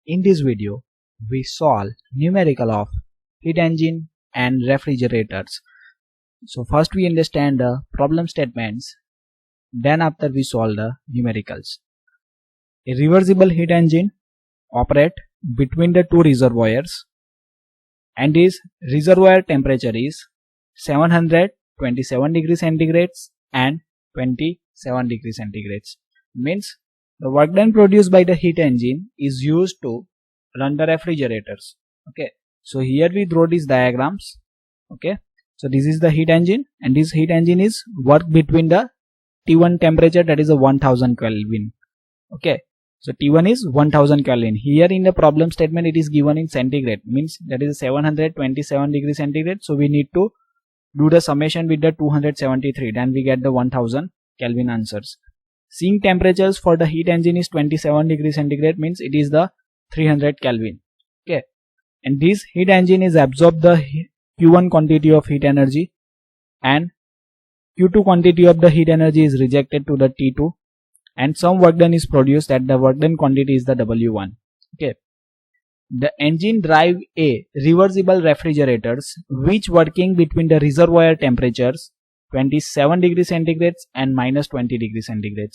In this video, we solve numerical of heat engine and refrigerators. So first we understand the problem statements, then after we solve the numericals. A reversible heat engine operates between the two reservoirs and its reservoir temperature is 727 degrees centigrade and 27 degrees centigrade. Means the work done produced by the heat engine is used to run the refrigerators. Okay, so here we draw these diagrams. Okay, so this is the heat engine, and this heat engine is work between the T1 temperature, that is a 1000 Kelvin. Okay, so T1 is 1000 Kelvin. Here in the problem statement it is given in centigrade, means that is 727 degrees centigrade. So we need to do the summation with the 273, then we get the 1000 Kelvin answers. Sink temperatures for the heat engine is 27 degrees centigrade, means it is the 300 Kelvin. Okay, and this heat engine is absorb the Q1 quantity of heat energy and Q2 quantity of the heat energy is rejected to the T2, and some work done is produced, that the work done quantity is the W1. Okay, the engine drive a reversible refrigerators which working between the reservoir temperatures 27 degrees centigrade and minus 20 degrees centigrade.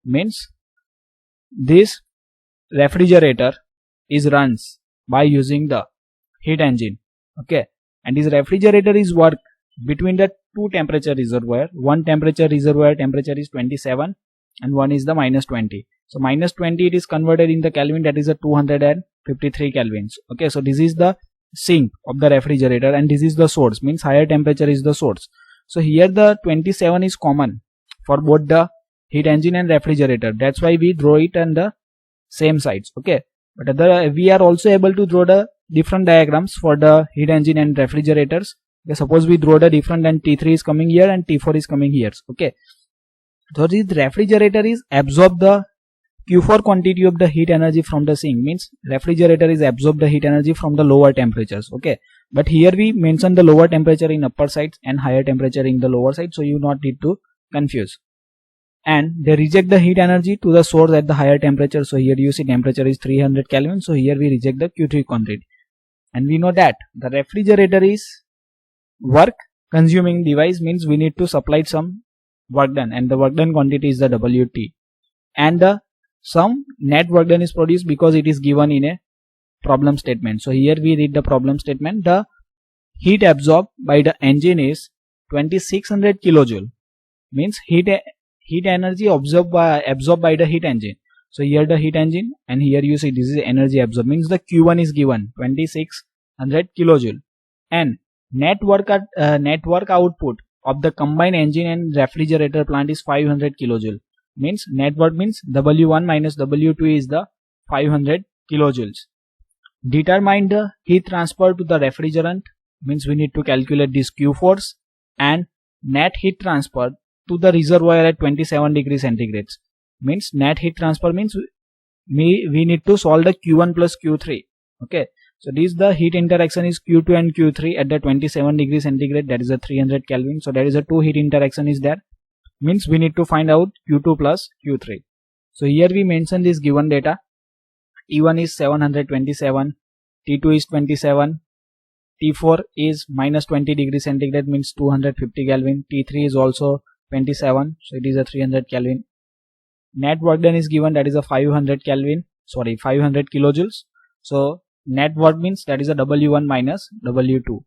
Means this refrigerator is runs by using the heat engine. Okay, and this refrigerator is work between the two temperature reservoir. One temperature reservoir temperature is 27 and one is the minus 20. So minus 20 it is converted in the Kelvin, that is a 253 Kelvins. Okay, so this is the sink of the refrigerator and this is the source, means higher temperature is the source. So here the 27 is common for both the heat engine and refrigerator. That's why we draw it on the same sides. Okay, but we are also able to draw the different diagrams for the heat engine and refrigerators. Okay, suppose we draw the different, and T3 is coming here and T4 is coming here. Okay, so this refrigerator is absorb the Q4 quantity of the heat energy from the sink, means refrigerator is absorb the heat energy from the lower temperatures. Okay, but here we mention the lower temperature in upper sides and higher temperature in the lower side, so you not need to confuse. And they reject the heat energy to the source at the higher temperature. So here you see temperature is 300 Kelvin, so here we reject the Q3 quantity. And we know that the refrigerator is work consuming device, means we need to supply some work done, and the work done quantity is the WT, and the some net work done is produced because it is given in a problem statement. So here we read the problem statement. The heat absorbed by the engine is 2600 kilojoule, means heat energy absorbed by the heat engine. So here the heat engine, and here you see this is energy absorbed, means the Q1 is given 2600 kilojoule, and net work output of the combined engine and refrigerator plant is 500 kilojoule. Means net work means W1 minus W2 is the 500 kilojoules. Determine the heat transfer to the refrigerant, means we need to calculate this Q4s, and net heat transfer to the reservoir at 27 degrees centigrade. Means net heat transfer means we need to solve the Q1 plus Q3. Okay, so this the heat interaction is Q2 and Q3 at the 27 degrees centigrade, that is a 300 Kelvin. So there is a two heat interaction is there, means we need to find out Q2 plus Q3. So here we mention this given data. T1 is 727, T2 is 27, T4 is minus 20 degrees centigrade, means 250 Kelvin, T3 is also 27, so it is a 300 Kelvin. Net work done is given, that is a 500 kilojoules. So net work means that is a W1 minus W2.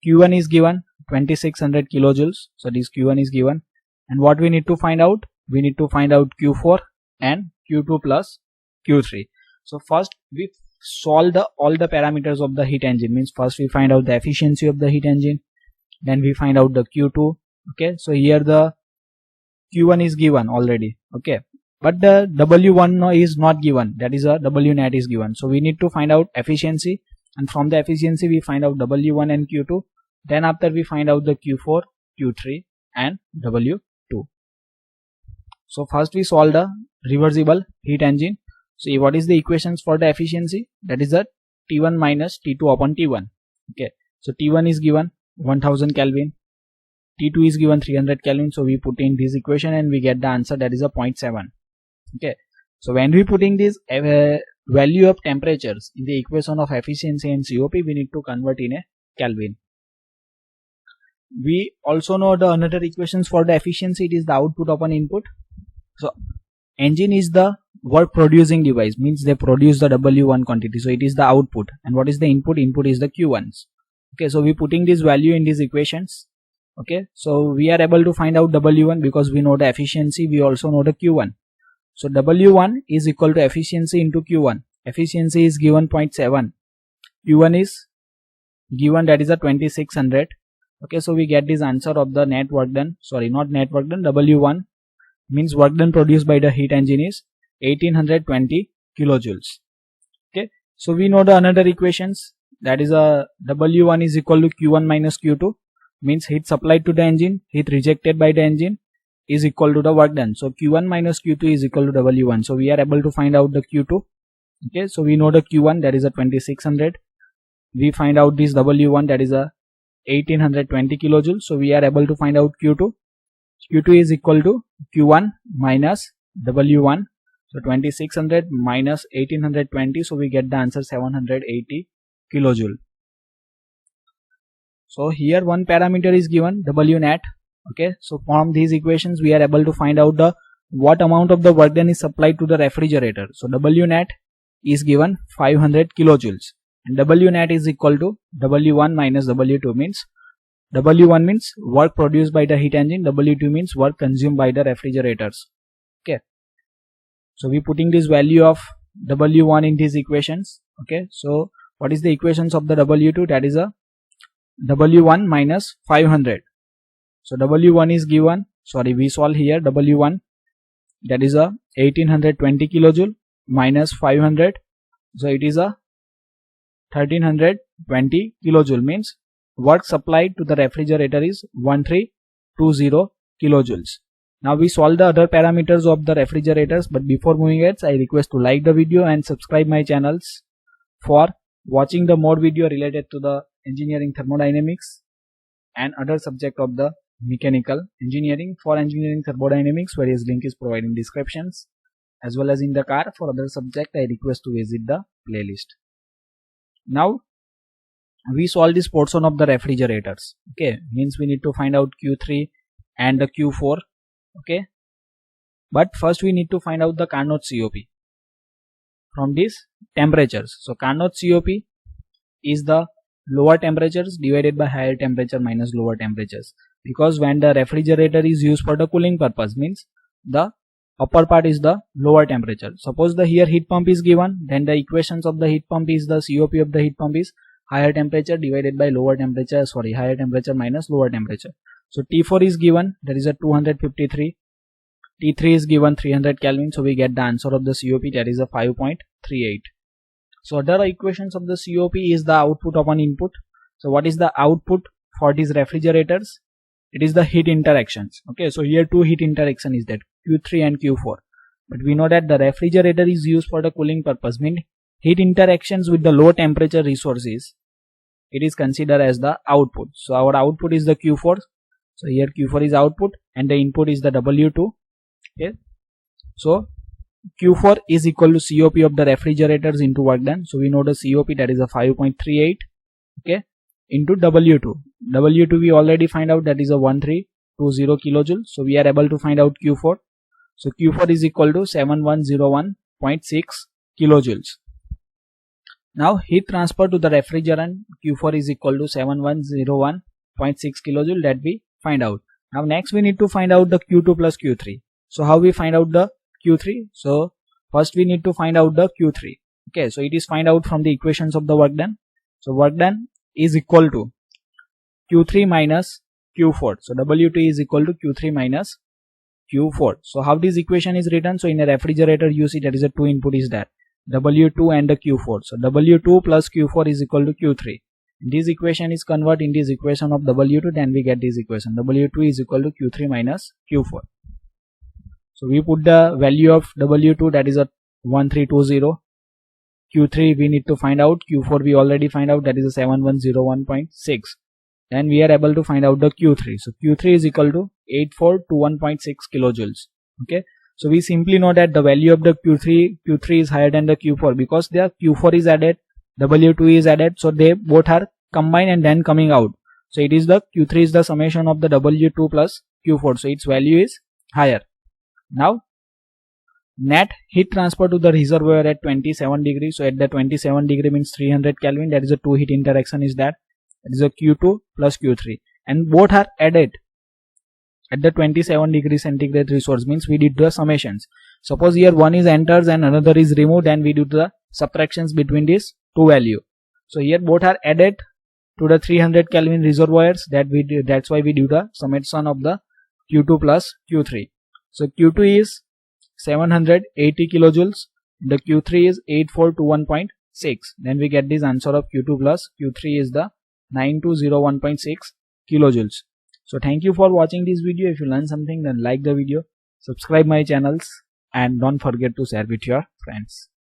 Q1 is given 2600 kilojoules, so this Q1 is given. And what we need to find out? We need to find out Q4 and Q2 plus Q3. So first we solve all the parameters of the heat engine, means first we find out the efficiency of the heat engine, then we find out the Q2. Okay, so here the Q1 is given already. Okay, but the W1 is not given, that is a W net is given. So we need to find out efficiency, and from the efficiency we find out W1 and Q2. Then after we find out the Q4, Q3 and W2. So first we solve the reversible heat engine. So what is the equations for the efficiency? That is the T1 minus T2 upon T1. Okay, so T1 is given 1000 Kelvin, T2 is given 300 Kelvin. So we put in this equation and we get the answer, that is a 0.7. Okay, so when we putting this value of temperatures in the equation of efficiency and COP, we need to convert in a Kelvin. We also know the another equations for the efficiency. It is the output upon input. So engine is the work producing device, means they produce the W1 quantity, so it is the output. And what is the input? Input is the Q1s. Okay, so we putting this value in these equations. Okay, so we are able to find out W1 because we know the efficiency, we also know the Q1. So W1 is equal to efficiency into Q1. Efficiency is given 0.7, Q1 is given, that is a 2600. Okay, so we get this answer of the net work done, sorry, not net work done, W1 means work done produced by the heat engine is 1820 kilojoules. Okay, so we know the another equations, that is a W1 is equal to Q1 minus Q2, means heat supplied to the engine, heat rejected by the engine is equal to the work done. So Q1 minus Q2 is equal to W1. So we are able to find out the Q2. Okay, so we know the Q1, that is a 2600. We find out this W1, that is a 1820 kilojoules. So we are able to find out Q2. Q2 is equal to Q1 minus W1. So 2600 minus 1820. So we get the answer 780 kilojoule. So here one parameter is given, W net. Okay, so from these equations we are able to find out the what amount of the work done is supplied to the refrigerator. So W net is given 500 kilojoules, and W net is equal to W1 minus W2, means W1 means work produced by the heat engine, W2 means work consumed by the refrigerators. Okay, so we putting this value of W1 in these equations. Okay, so what is the equations of the W2? That is a W1 minus 500. So W1 is given, sorry, we solve here W1, that is a 1820 kilojoule minus 500, so it is a 1320 kilojoule, means work supplied to the refrigerator is 1320 kilojoules. Now we solve the other parameters of the refrigerators, but before moving ahead, I request to like the video and subscribe my channels for watching the more video related to the engineering thermodynamics and other subject of the mechanical engineering. For engineering thermodynamics, various link is provided in descriptions, as well as in the card. For other subject, I request to visit the playlist. Now we solve this portion of the refrigerators. Okay, means we need to find out Q3 and the Q4. Okay, but first we need to find out the Carnot COP from these temperatures. So Carnot COP is the lower temperatures divided by higher temperature minus lower temperatures, because when the refrigerator is used for the cooling purpose, means the upper part is the lower temperature. Suppose the here heat pump is given, then the equations of the heat pump is the COP of the heat pump is higher temperature divided by lower temperature, sorry, higher temperature minus lower temperature. So T4 is given, that is a 253, T3 is given 300 Kelvin, so we get the answer of the COP, that is a 5.38. So other equations of the COP is the output upon input. So what is the output for these refrigerators? It is the heat interactions. Okay, so here two heat interaction is that Q3 and Q4, but we know that the refrigerator is used for the cooling purpose, means heat interactions with the low temperature resources, it is considered as the output. So our output is the Q4. So here Q4 is output and the input is the W2. Okay, so Q4 is equal to COP of the refrigerators into work done. So we know the COP, that is a 5.38. Okay, into W2. W2 we already find out, that is a 1320 kilojoules. So we are able to find out Q4. So Q4 is equal to 7101.6 kilojoules. Now heat transfer to the refrigerant, Q4 is equal to 7101.6 kilojoule, that we find out. Now next we need to find out the Q2 plus Q3. So how we find out the Q3? So first we need to find out the Q3. Okay, so it is find out from the equations of the work done. So work done is equal to Q3 minus Q4. So W2 is equal to Q3 minus Q4. So how this equation is written? So in a refrigerator you see there is a two input is there, W2 and the Q4. So W2 plus Q4 is equal to Q3. This equation is converted in this equation of W2, then we get this equation, W2 is equal to Q3 minus Q4. So we put the value of W2, that is a 1320. Q3 we need to find out, Q4 we already find out, that is a 7101.6. Then we are able to find out the Q3. So Q3 is equal to 8421.6 kilojoules. Okay, So we simply know that the value of the Q3 is higher than the Q4 because their Q4 is added, W2 is added, so they both are combined and then coming out. So it is the Q3 is the summation of the W2 plus Q4, so its value is higher. Now net heat transfer to the reservoir at 27 degrees. So at the 27 degree means 300 Kelvin. That is a two heat interaction is that. That is a Q2 plus Q3, and both are added at the 27 degree centigrade resource, means we did the summations. Suppose here one is enters and another is removed, and we do the subtractions between these two value. So here both are added to the 300 Kelvin reservoirs, that we did, that's why we do the summation of the Q2 plus Q3. So Q2 is 780 kilojoules, the Q3 is 8421.6. Then we get this answer of Q2 plus Q3 is the 9201.6 kilojoules. So thank you for watching this video. If you learned something, then like the video, subscribe my channels, and don't forget to share with your friends.